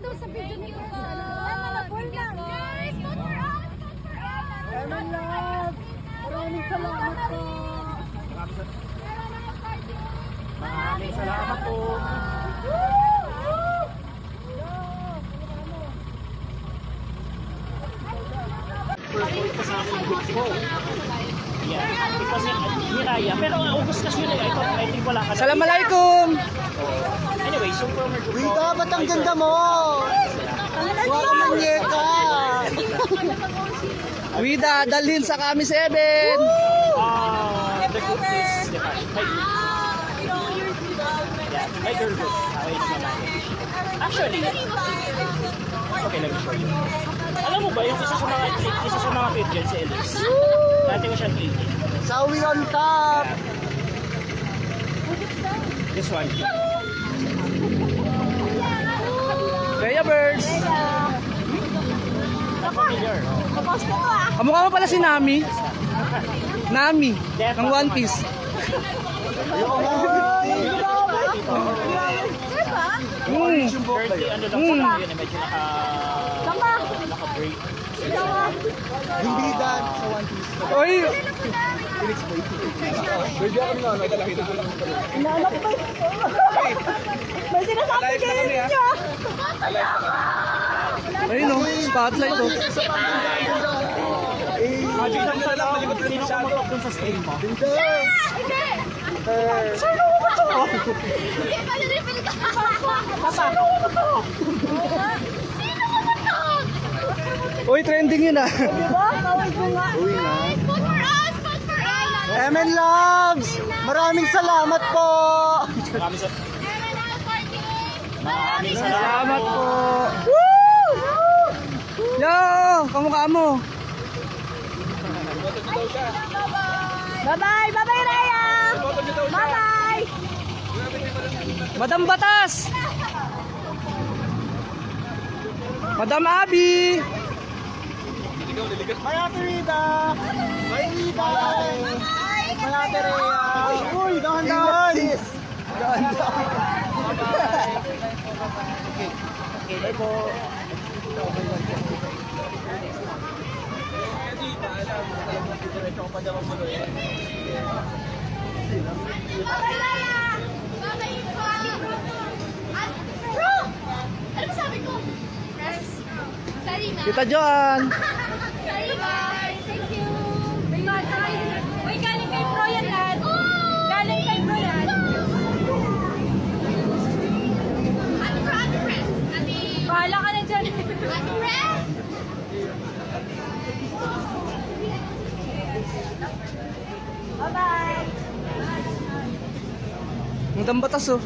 daw sa video ni Chris. Manabol lang. Guys, vote for us! Vote for us! Eman Love! Maraming salamat po! Maraming salamat po. Kasama yung group ko. Yeah, because Hiraya. Pero August kasi yun eh. I think wala ka. Assalamualaikum! Anyway, so from our group. Rita, ba't ang ganda mo? Huwag ka manyeka! Wida, dalhin sa kami 7! The group is different. My girl group. Actually, okay, let me show you. Alam mo ba, yung isa sa mga fit dyan si Elise? Dati ko siyang click. Sawi on top! This one. Kaya Birds! Familiar. Kamukha mo pala si Nami. Nami, ng One Piece. Currently, ano lang sa yun, medyo naka-break. Hindi dad sa One Piece. Oy! Pwede ako nga, nadalakita ko lang. May sinasabi kayo ninyo. Ayun o, spotlight o. Imagine lang sa lang, sino kumatok dun sa stream mo? Hindi! Sino ko ba ito? Hindi pa nilipil ka. Sino ko ba ito? Sino ko ba ito? Uy, trending yun ah. Diba? Kaway ko nga. Guys, vote for us! Vote for us! Emen Loves! Maraming salamat po! Maraming Salamat po! Yo! Kamukha mo! Bye-bye! Bye-bye, Raya! Bye-bye! Madam Batas! Madam Abby! May Ate Rita! May Rita! May Ate Rhea! Uy, dahan-dahan! Dahan-dahan! Okay, bye po! Bye-bye, Raya! Bye-bye, Ifa! Bro! Ano ba sabi ko? Yes. Sorry na. Kita John! Sorry, bye! Thank you! Uy, galing kay Pro yan, lad! Galing kay Pro yan! Ate Pro, Ate Press! Ate... Bahala ka na dyan! Ate Press! Bye-bye! Madam Batas oh!